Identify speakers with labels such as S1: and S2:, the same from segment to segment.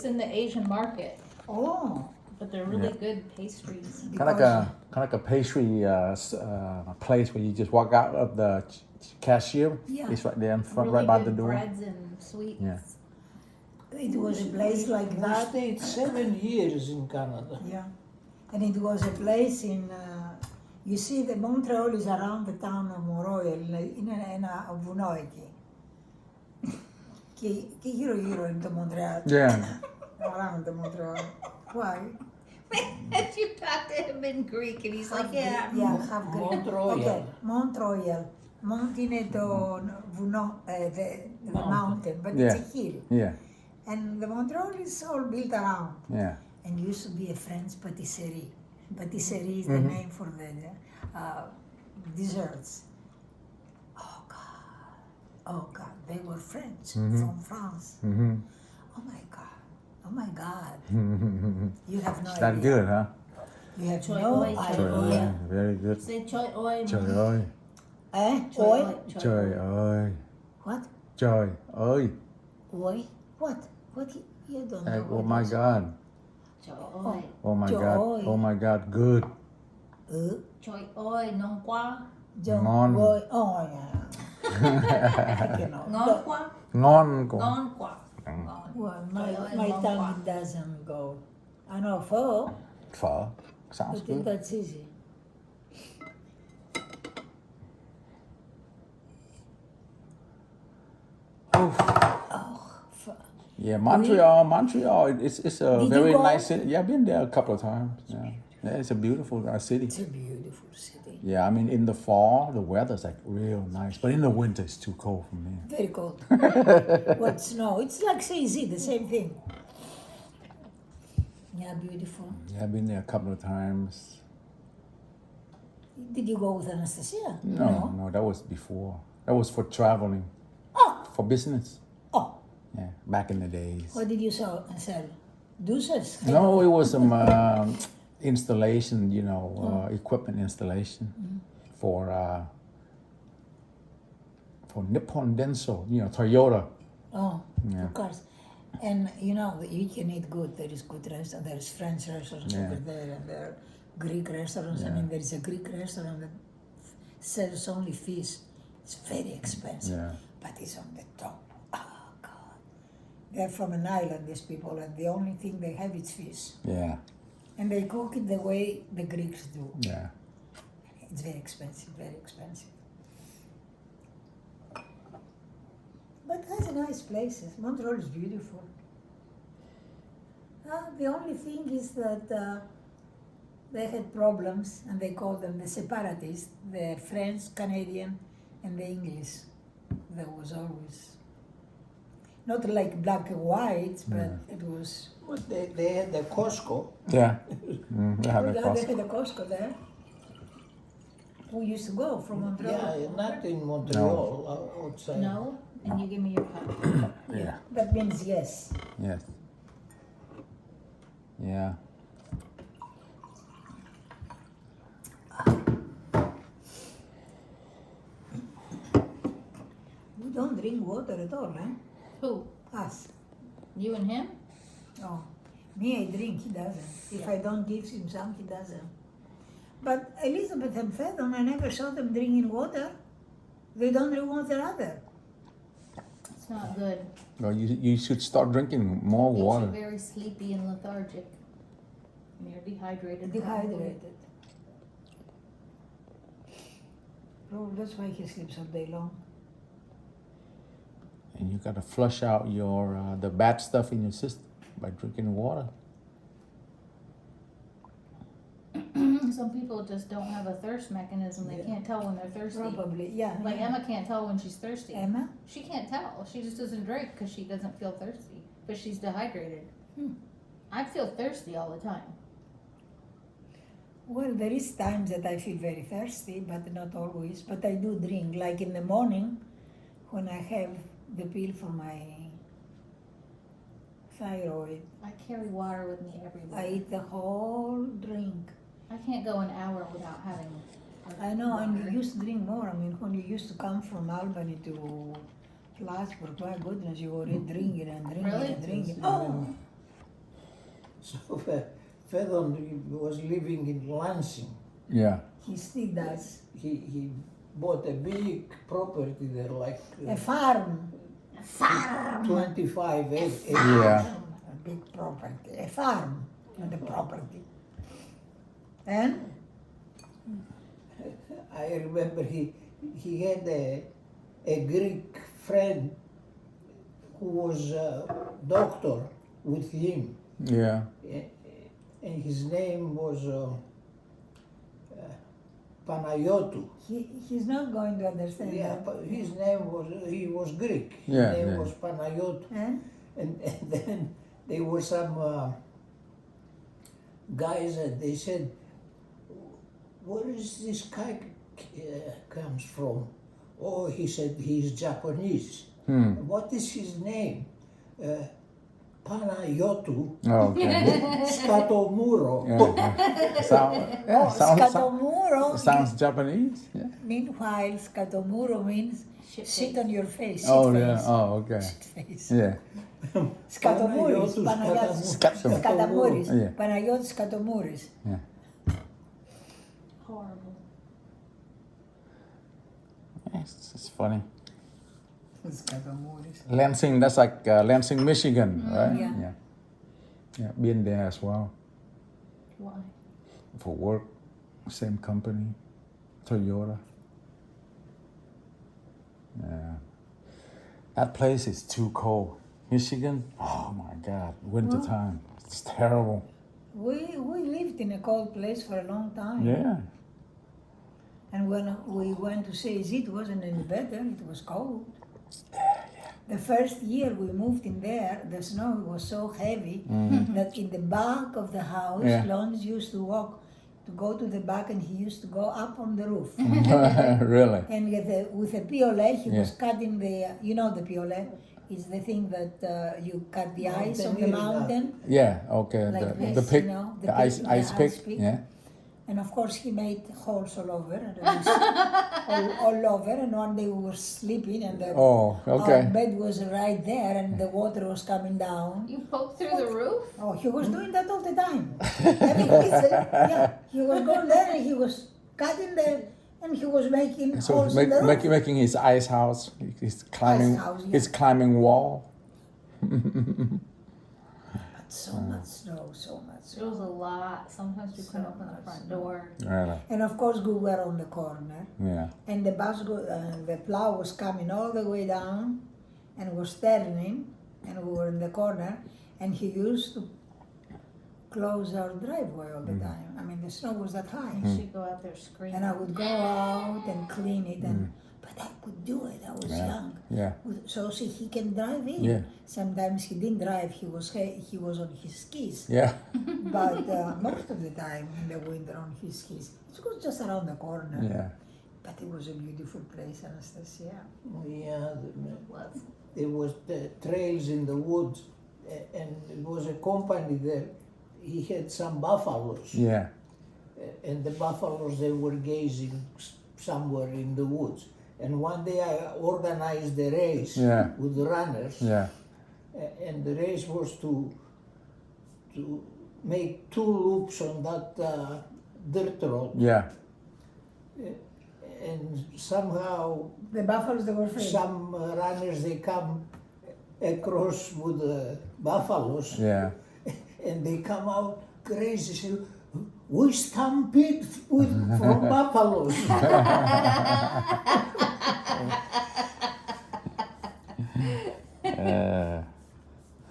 S1: It's in the Asian market,
S2: Oh,
S1: but they're really good pastries.
S2: because
S3: Kind of like a pastry place where you just walk out of the cashier.
S2: Yeah.
S3: It's right there in front,
S1: Really
S3: right by the
S1: good
S3: door.
S1: breads and sweets.
S3: Yeah.
S2: it was a place like
S4: We
S2: that.
S4: stayed 7 years in Canada.
S2: Yeah, and it was a place in. You see, the Montreal is around the town of Moroil, in Vunoiki. Che hero in the Montreal.
S3: Yeah.
S2: Around the Montreal. Why?
S1: You talk to him in Greek and he's like, yeah.
S2: Yeah, half Greek.
S4: Mont-Royal.
S2: Okay, Mont-Royal. Montineto, the mountain, but
S3: Yeah.
S2: it's a hill.
S3: Yeah.
S2: And the Montreal is all built around.
S3: Yeah.
S2: And used to be a French patisserie. Patisserie is the name for the desserts. Oh God, they were French from France.
S3: Mm-hmm.
S2: Oh my God. You have no
S3: It's that
S2: idea.
S3: good, huh?
S2: You have
S1: Choi
S2: no
S1: oi, choi
S3: Trời
S1: oi.
S2: idea.
S3: ơi, very good.
S1: Say choi oi.
S3: Trời ơi,
S2: Eh?
S1: Choi
S2: Oi?
S1: oi.
S3: trời ơi,
S2: What?
S3: trời ơi.
S2: Oi? What? What? You don't know.
S3: Like, oh
S2: what
S3: my
S2: is-
S3: God.
S1: Choi oi.
S3: Oh my
S2: Trời
S3: God.
S2: ơi.
S3: Oh my God. Good.
S1: Choi oi, ngon quá.
S2: Don't
S3: Ngon.
S2: oi. Oh, yeah. I cannot.
S1: Ngon quá.
S3: Ngon cũng.
S1: Ngon quá. Ngon.
S2: Well,
S1: Trời ơi,
S2: my
S1: ngon
S2: tongue
S1: quá.
S2: doesn't go. I know pho,
S3: Phở. Sounds
S2: but
S3: good.
S2: that's easy.
S3: Oof.
S2: Pho.
S3: Yeah, Montreal. It's a
S2: Did you
S3: very
S2: go?
S3: nice city. Yeah, I've been there a couple of times. Yeah, yeah, it's a beautiful city.
S2: It's a beautiful city.
S3: Yeah, I mean in the fall the weather's like real nice, but in the winter it's too cold for me.
S2: Very cold. What snow? It's like CZ, the same thing. Yeah, beautiful.
S3: Yeah, I've been there a couple of times.
S2: Did you go with Anastasia?
S3: No, that was before. That was for traveling,
S2: Oh,
S3: for business.
S2: oh.
S3: Yeah, back in the days.
S2: What did you sell? Deuces?
S3: No, it was some installation, equipment installation for Nippon Denso, Toyota.
S2: Oh,
S3: Yeah.
S2: of course. And you can eat good. There is good restaurant. There is French restaurants
S3: Yeah.
S2: over there, and there are Greek restaurants. I mean, there is a Greek restaurant that sells only fish. It's very expensive,
S3: Yeah.
S2: but it's on the top. Oh God! They're from an island, these people, and the only thing they have is fish,
S3: Yeah,
S2: and they cook it the way the Greeks do.
S3: yeah.
S2: It's very expensive, very expensive. But has nice places. Montreal is beautiful. The only thing is that they had problems, and they called them the separatists, the French, Canadian, and the English. There was always, not like black and white, but it was.
S4: But they had the Costco.
S3: Yeah. They have a
S2: They
S3: cross.
S2: had a Costco there. Who used to go from Montreal?
S4: Yeah, not in Montreal, outside.
S1: No? And you give me your cup.
S3: Yeah.
S2: That means yes.
S3: Yes. Yeah.
S2: We don't drink water at all, eh?
S1: Who?
S2: Us.
S1: You and him?
S2: Oh, me I drink, he doesn't. If I don't give him some, he doesn't. But Elizabeth and Fedon, I never saw them drinking water. They don't drink water either.
S1: It's not good.
S3: Well, you should start drinking more
S1: Makes
S3: water.
S1: you very sleepy and lethargic. And you're dehydrated.
S2: Dehydrated. Oh, that's why he sleeps all day long.
S3: And you gotta flush out your the bad stuff in your system by drinking water.
S1: Some people just don't have a thirst mechanism. They can't tell when they're thirsty.
S2: Probably, yeah.
S1: Like
S2: yeah.
S1: Emma can't tell when she's thirsty.
S2: Emma?
S1: She can't tell. She just doesn't drink because she doesn't feel thirsty. But she's dehydrated. I feel thirsty all the time.
S2: Well, there is times that I feel very thirsty, but not always. But I do drink. Like in the morning, when I have the pill for my thyroid,
S1: I carry water with me everywhere.
S2: I eat the whole drink.
S1: I can't go an hour without having.
S2: I know, and you used to drink more. I mean, when you used to come from Albany to Plattsburgh, my goodness, you were drinking and drinking
S1: Really?
S2: and drinking. Oh,
S4: So Fedon was living in Lansing.
S3: Yeah.
S2: He still does.
S4: He bought a big property there, like
S2: A farm.
S4: 25 acres.
S3: Yeah.
S2: A big property. A farm, not a property. And
S4: I remember he had a Greek friend who was a doctor with him,
S3: Yeah.
S4: and his name was Panayotou.
S2: he's not going to understand
S4: Yeah,
S2: that.
S4: but his name he was Greek. His
S3: Yeah,
S4: name
S3: yeah.
S4: was Panayotou.
S2: And
S4: And then there were some guys that they said, where is this guy comes from? Oh, he said he's Japanese. What is his name? Panayotou
S3: Oh, okay.
S4: Skatomuro.
S3: Yeah. Sounds
S2: Skatomuro,
S3: Japanese. Yeah.
S2: meanwhile, Skatomuro means
S1: Shit
S2: sit
S1: face.
S2: on your face.
S3: Oh,
S2: sit
S3: yeah.
S2: face.
S3: Oh, okay.
S2: Sit face.
S3: Yeah.
S2: Skatomouris,
S4: Panayotou
S2: Panagiotis,
S3: Skatomouris.
S2: Skatomouris,
S3: Yeah.
S2: Panagiotis Skatomouris.
S3: Yeah.
S1: Horrible.
S3: It's funny.
S2: Skatomouris.
S3: Lansing, that's like Lansing, Michigan, right?
S2: Yeah.
S3: Yeah. Yeah. Been there as well
S1: Why?
S3: for work. Same company, Toyota. Yeah. That place is too cold. Michigan, oh my God, winter time. It's terrible.
S2: We lived in a cold place for a long time.
S3: Yeah.
S2: And when we went to CZ, it wasn't any better, it was cold. The first year we moved in there, the snow was so heavy that in the back of the house,
S3: Yeah.
S2: Lons used to walk, to go to the back, and he used to go up on the roof.
S3: Really?
S2: And with a piolet, he was
S3: Yeah.
S2: cutting the, you know the piolet? It's the thing that you cut the ice on the
S4: Mountaineering
S2: mountain.
S3: Yeah. Okay.
S2: Like
S3: the
S2: this,
S3: pick,
S2: you know,
S3: the,
S2: the
S3: ice
S2: pick,
S3: ice
S2: the
S3: pick.
S2: ice pick.
S3: Yeah.
S2: And of course, he made holes all over, and it was all over. And one day we were sleeping, and
S3: Oh,
S2: our
S3: okay.
S2: bed was right there, and the water was coming down.
S1: You poked through the roof?
S2: Oh, he was doing that all the time. I mean, yeah, he was going there, and he was cutting and he was making
S3: So
S2: holes in the roof.
S3: making his ice house. He's climbing.
S2: house, yeah.
S3: He's climbing wall.
S2: But so much snow, so much
S1: There
S2: snow.
S1: was a lot. Sometimes we couldn't open the front door.
S3: Really?
S2: And of course, we were on the corner.
S3: Yeah.
S2: And the plow was coming all the way down and was turning, and we were in the corner, and he used to close our driveway all the time. I mean, the snow was that high.
S1: She'd go out there screaming.
S2: And I would go out and clean it, but I could do it. I was
S3: Yeah.
S2: young.
S3: Yeah.
S2: So see, he can drive in.
S3: Yeah.
S2: Sometimes he didn't drive. He was on his skis.
S3: Yeah.
S2: But most of the time in the winter on his skis. It was just around the corner.
S3: Yeah.
S2: But it was a beautiful place, Anastasia.
S4: Yeah,
S1: Was.
S4: there was the trails in the woods, and it was a company there. He had some buffaloes,
S3: Yeah.
S4: and the buffaloes they were gazing somewhere in the woods. And one day I organized the race
S3: Yeah.
S4: with the runners,
S3: Yeah.
S4: and the race was to make 2 loops on that dirt road,
S3: Yeah.
S4: and somehow
S2: The buffaloes, they were afraid.
S4: some runners they come across with the buffaloes.
S3: Yeah.
S4: And they come out crazy. Say, we stampede from buffaloes.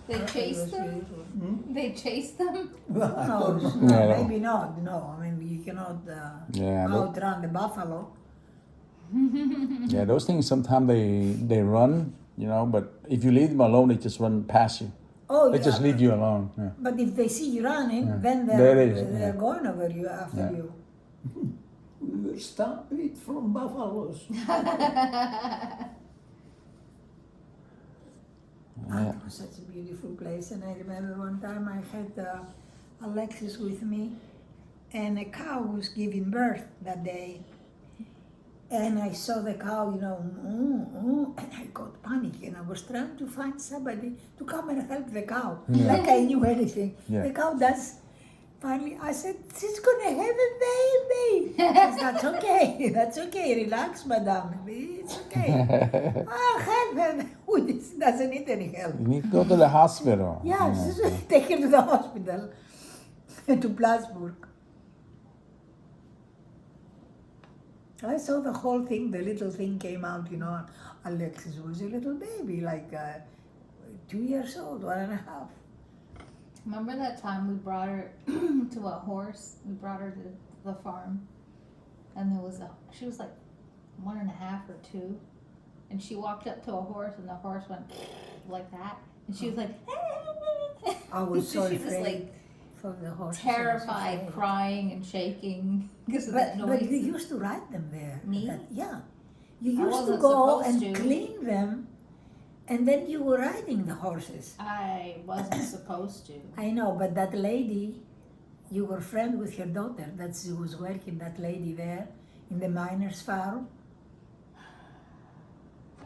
S1: They chased them? They chased them?
S2: No,
S3: No.
S2: maybe not. No, I mean you cannot
S3: Yeah, no.
S2: outrun the buffalo.
S3: Yeah. Those things sometimes they run, you know, but if you leave them alone, they just run past you.
S2: Oh,
S3: They just leave you alone. Yeah.
S2: But if they see you running, then
S3: There
S2: they're,
S3: it is,
S2: they're
S3: yeah.
S2: going over you after
S3: Yeah.
S2: you.
S4: We were stampede from buffaloes.
S2: Ah, it was such a beautiful place, and I remember one time I had Alexis with me, and a cow was giving birth that day, And I saw the cow, and I got panic, and I was trying to find somebody to come and help the cow, like I knew anything.
S3: Yeah.
S2: The cow does. Finally, I said, she's gonna have a baby. She says, that's okay, that's okay, relax, madam, it's okay. Oh, help her. This doesn't need any help.
S3: You need to go to the hospital.
S2: Yeah, just take her to the hospital, to Plattsburgh. I saw the whole thing, the little thing came out, Alexis was a little baby, like 2 years old, 1.5.
S1: Remember that time we brought her to a horse? We brought her to the farm, and she was like 1.5 or 2, and she walked up to a horse, and the horse went like that, and she was like,
S2: I was so
S1: she was
S2: afraid
S1: like
S2: for the horse.
S1: terrified, crying and shaking because of that
S2: But you
S1: noise.
S2: used to ride them there.
S1: Me?
S2: Yeah. You
S1: I
S2: used to
S1: wasn't
S2: go
S1: supposed
S2: and
S1: to.
S2: clean them, and then you were riding the horses.
S1: I wasn't supposed to.
S2: I know, but that lady, you were friend with her daughter, that she was working, that lady there in the miner's farm.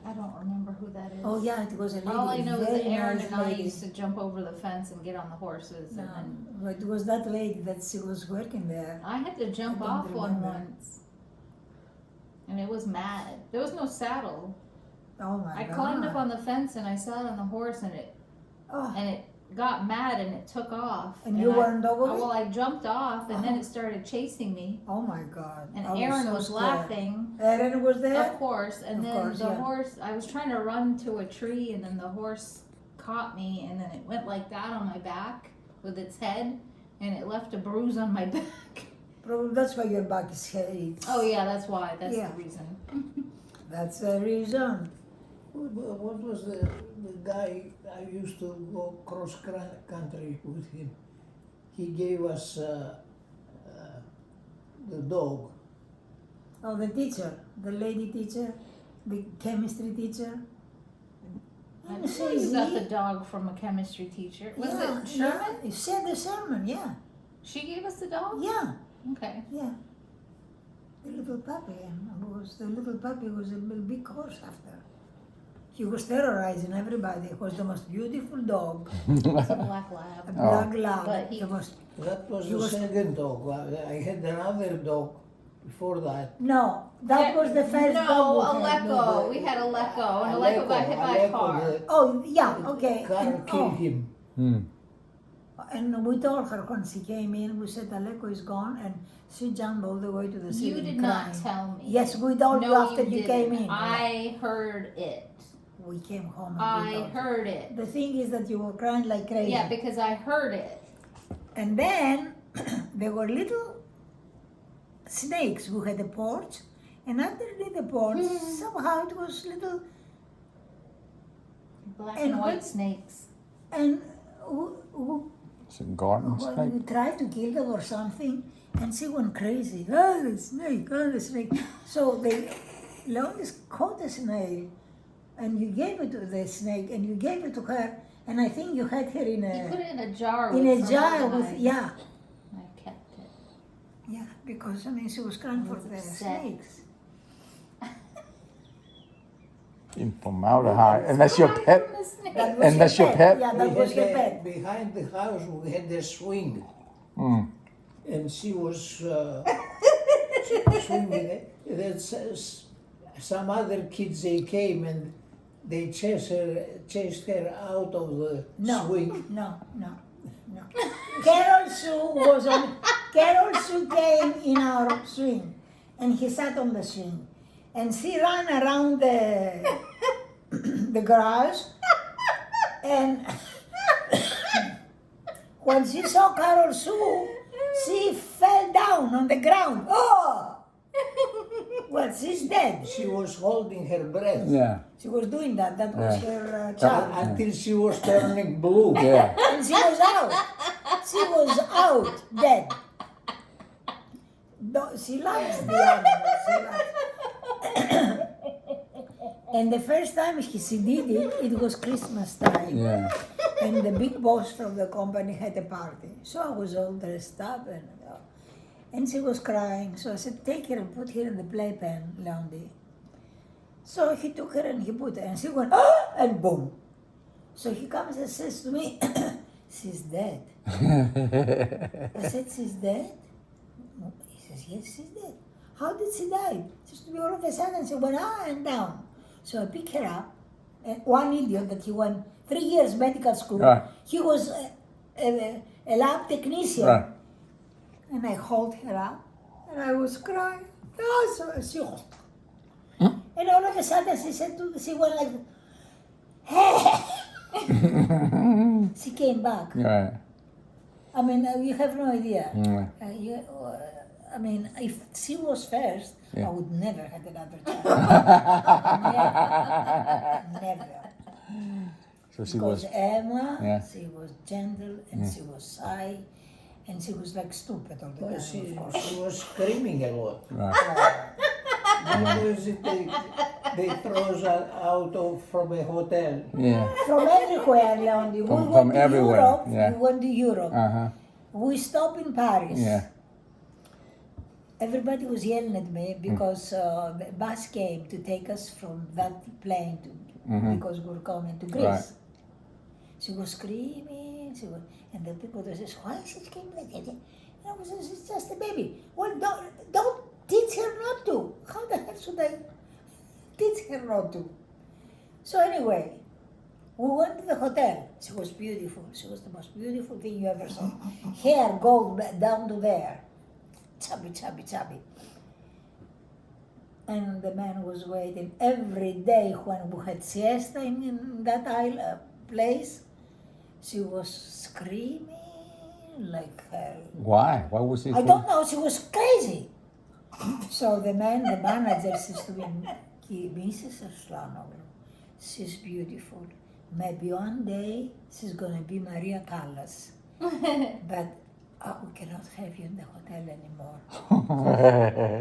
S1: I don't remember who that is.
S2: Oh yeah, it was a lady.
S1: All I know is that
S2: very
S1: Aaron
S2: nice
S1: and I
S2: lady.
S1: used to jump over the fence and get on the horses,
S2: No,
S1: and then
S2: but it was that lady that she was working there.
S1: I had to jump
S2: I don't
S1: off one
S2: remember.
S1: once, and it was mad. There was no saddle.
S2: Oh my
S1: I
S2: God.
S1: climbed up on the fence and I sat on the horse, and it
S2: Oh,
S1: got mad and it took off.
S2: and you
S1: I-
S2: weren't over
S1: Well,
S2: it?
S1: I jumped off, and then it started chasing me,
S2: Oh my God.
S1: and
S2: I
S1: Aaron
S2: so
S1: was
S2: scared.
S1: laughing.
S2: Aaron was there?
S1: Of course, and
S2: Of
S1: then
S2: course,
S1: the
S2: yeah.
S1: horse, I was trying to run to a tree, and then the horse caught me, and then it went like that on my back with its head, and it left a bruise on my back.
S2: Probably that's why your back is heavy.
S1: Oh yeah, that's why, that's
S2: Yeah.
S1: the reason.
S2: That's the reason.
S4: What was the guy I used to go cross country with him? He gave us the dog.
S2: Oh, the teacher, the lady teacher, the chemistry teacher.
S1: I
S2: You
S1: didn't know
S2: say
S1: you got
S2: he?
S1: the dog from a chemistry teacher. Was
S2: Yeah,
S1: it Sherman?
S2: Yeah, you said the Sherman, yeah.
S1: She gave us the dog?
S2: Yeah,
S1: Okay.
S2: yeah. The little puppy, the little puppy was a little big horse after. He was terrorizing everybody. He was the most beautiful dog,
S1: It's a black
S2: a
S1: lab.
S2: black lab.
S1: But he-
S2: The most,
S4: That was
S2: He
S4: the
S2: was-
S4: second dog. I had another dog before that.
S2: no, that was the first
S1: No,
S2: dog. we had.
S1: Alecko. We had Alecko, and Alecko got hit by a car.
S4: The
S2: Oh, yeah, okay.
S4: car
S2: And,
S4: killed him.
S2: and we told her when she came in, we said Aleko is gone, and she jumped all the way to the
S1: You
S2: ceiling
S1: did not
S2: crying.
S1: tell me.
S2: Yes, we told you
S1: No,
S2: after you came
S1: didn't.
S2: in.
S1: I heard it.
S2: We came home and we
S1: I
S2: told you.
S1: heard it.
S2: The thing is that you were crying like crazy.
S1: Yeah, because I heard it.
S2: And then there were little snakes who had a porch, and underneath the porch, somehow it was little,
S1: Black
S2: And
S1: and white
S2: what-
S1: snakes.
S2: and who
S3: It's a garden
S2: well,
S3: snake.
S2: we tried to kill them or something, and she went crazy. Oh, the snake, oh, the snake. So they Leonis caught the snail, and you gave it to the snake, and you gave it to her, and I think you had her in
S1: You put
S2: a
S1: it in a jar.
S2: in
S1: with
S2: a jar with
S1: formaldehyde.
S2: yeah,
S1: I kept it.
S2: yeah, because I mean she was crying for
S1: was
S2: the
S1: upset.
S2: snakes.
S3: In formaldehyde. And that's your pet?
S1: From the snake.
S2: That was
S3: And
S2: her
S3: that's your pet?
S2: Yeah, that
S4: We
S2: was
S4: had
S2: her pet.
S4: behind the house we had a swing,
S3: Mm.
S4: and she was swinging. Then some other kids they came and they chased her out of the
S2: No,
S4: swing.
S2: no. Carol Sue was on. Carol Sue came in our swing, and he sat on the swing, and she ran around the garage, and when she saw Carol Sue, she fell down on the ground. Oh! Well, she's dead.
S4: She was holding her breath
S3: Yeah.
S2: She was doing that. That was
S3: Yeah.
S2: her child.
S4: until she was turning blue.
S3: Yeah.
S2: And she was out. She was out, dead. No, she loves the animals. She loves. And the first time she did it, it was Christmas time.
S3: Yeah.
S2: And the big boss from the company had a party. So I was all dressed up, And she was crying. So I said, take her and put her in the playpen, Leondi. So he took her and he put her, and she went, ah, and boom. So he comes and says to me, she's dead. I said, she's dead? He says, yes, she's dead. How did she die? Just to be all of a sudden, she went up and down. So I pick her up. And one idiot that he went 3 years medical school.
S3: Right.
S2: He was a lab technician.
S3: Right.
S2: And I hold her up, and I was crying. Oh, so she, and all of a sudden she went like, she came back.
S3: Right.
S2: I mean, you have no idea.
S3: Mm.
S2: I mean, if she was first,
S3: Yeah.
S2: I would never have another child. Never.
S3: So she
S2: Because
S3: was.
S2: Emma,
S3: Yeah.
S2: she was gentle and she was shy and she was like stupid all the
S4: Well,
S2: time, of course.
S4: she was screaming a lot.
S3: Right.
S4: Because they throw us out from a hotel.
S3: Yeah.
S2: From everywhere, Leondi. We
S3: From
S2: went to
S3: everywhere,
S2: Europe.
S3: yeah.
S2: We went to Europe.
S3: Uh-huh.
S2: We stopped in Paris.
S3: Yeah.
S2: Everybody was yelling at me because the bus came to take us from that plane to, because we were coming to Greece.
S3: Right.
S2: She was screaming. And the people they says, why is she screaming like that? And I was it's just a baby. Well, don't teach her not to. How the hell should I teach her not to? So anyway, we went to the hotel. She was beautiful. She was the most beautiful thing you ever saw. Hair gold down to there. Chubby, chubby, chubby. And the man was waiting every day when we had siesta in that place. She was screaming like hell.
S3: Why? Why was he?
S2: I don't know, she was crazy. So the manager says to me, Mrs. Arslanoglu, she's beautiful. Maybe one day she's gonna be Maria Callas. But we cannot have you in the hotel anymore.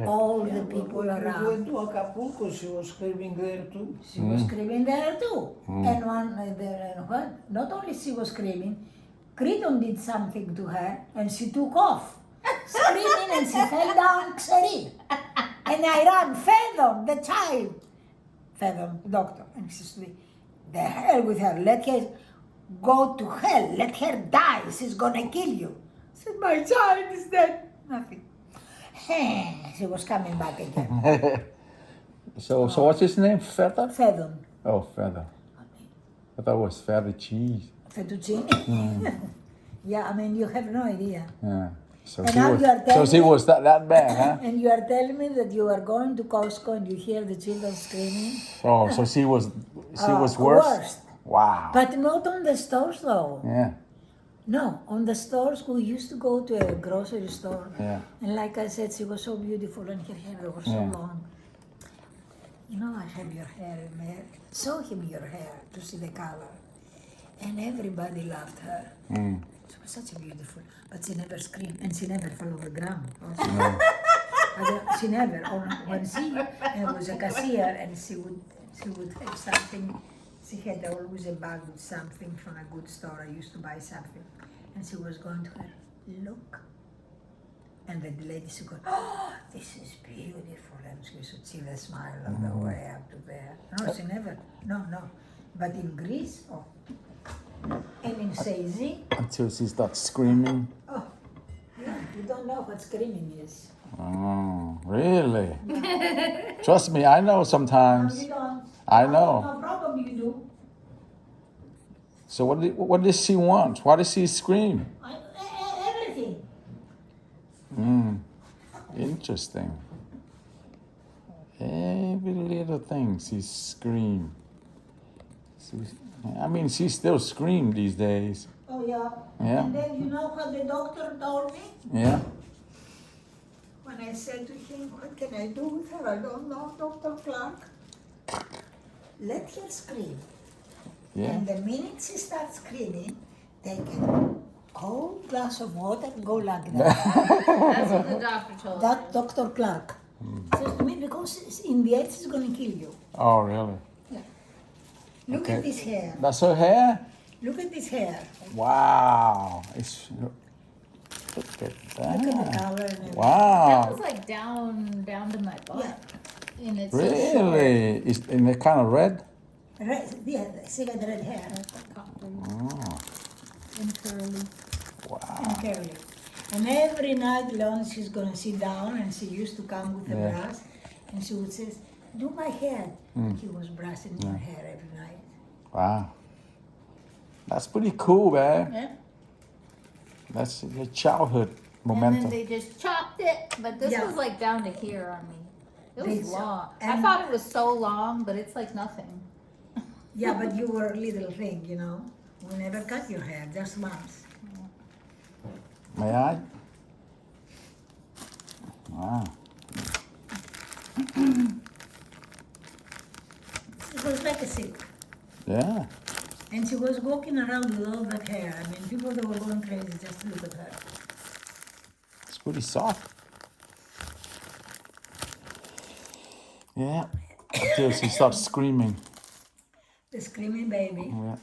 S2: All the people
S4: When we
S2: around.
S4: went to Acapulco, she was screaming there too.
S2: She was screaming there too. And not only she was screaming, Creton did something to her and she took off. Screaming and she fell down Xeri. And I ran, Fedon, the child. Fedon, doctor. And she said, the hell with her, let her go to hell, let her die, she's gonna kill you. I said, my child is dead. Nothing. She was coming back again.
S3: So what's his name? Feather?
S2: Fedon.
S3: Oh, Feather. I thought it was Feather cheese.
S2: Fettuccine. Yeah, I mean, you have no idea.
S3: Yeah. So
S2: And
S3: she
S2: now
S3: was.
S2: you are
S3: So
S2: telling
S3: she
S2: me-
S3: was that bad, huh?
S2: And you are telling me that you are going to Costco and you hear the children screaming?
S3: Oh, so she was. She was
S2: Worst.
S3: worse. Wow.
S2: But not on the stores though.
S3: Yeah.
S2: No, on the stores, we used to go to a grocery store.
S3: Yeah.
S2: And like I said, she was so beautiful and her hair was so
S3: Yeah.
S2: long. You know, I have your hair in my hair. Show him your hair to see the color. And everybody loved her.
S3: Mm.
S2: She was such a beautiful, but she never screamed and she never fell over the ground. Also. She never. Or when she was a cashier and she would have something. She had always a bag with something from a good store. I used to buy something, and she was going to her, look. And the lady she go, oh, this is beautiful, and she should see the smile of the way up to there. No, she never. No. But in Greece, oh, and in Seizi,
S3: Until she starts screaming.
S2: oh, yeah, you don't know what screaming is.
S3: Oh, really? Trust me, I know sometimes.
S2: You don't.
S3: I know.
S2: No problem, you do.
S3: So what does she want? Why does she scream?
S2: Everything.
S3: Interesting. Every little thing she scream. I mean, she still scream these days.
S2: Oh, yeah.
S3: Yeah.
S2: And then you know what the doctor told me?
S3: Yeah.
S2: When I said to him, what can I do with her? I don't know, Dr. Clark. Let her scream.
S3: Yeah.
S2: And the minute she starts screaming, take a cold glass of water and go like that.
S1: That's what the doctor told me.
S2: That Dr. Clark says to me, because in the end she's going to kill you.
S3: Oh, really?
S2: Look
S3: Okay.
S2: at this hair.
S3: That's her hair?
S2: Look at this hair.
S3: Wow. It's Look at
S2: Look at the
S3: that.
S2: color and everything.
S1: That
S3: Wow.
S1: was like down to my butt.
S2: Yeah.
S1: And it's so short.
S3: Really? Is in the kind of red?
S2: Red, yeah, she got red hair
S3: Oh,
S1: And curly.
S3: wow.
S2: and curly. And every night Leon, she's gonna sit down, and she used to come with a
S3: Yeah.
S2: brush, and she would say, "Do my hair." He was brushing her hair every night.
S3: Wow. That's pretty cool, man.
S1: Yeah.
S3: That's your childhood
S1: And
S3: momentum.
S1: then they just chopped it, but this
S2: Yeah.
S1: was like down to here on me. It was
S2: They cho-
S1: long. I
S2: and-
S1: thought it was so long, but it's like nothing.
S2: Yeah, but you were a little thing, you know. We never cut your hair, just once.
S3: May I? Wow.
S2: It was like a silk.
S3: Yeah.
S2: And she was walking around with all that hair. I mean, people that were going crazy just to look at her.
S3: It's pretty soft. Yeah. Until she starts screaming.
S2: The screaming baby.
S3: Yeah.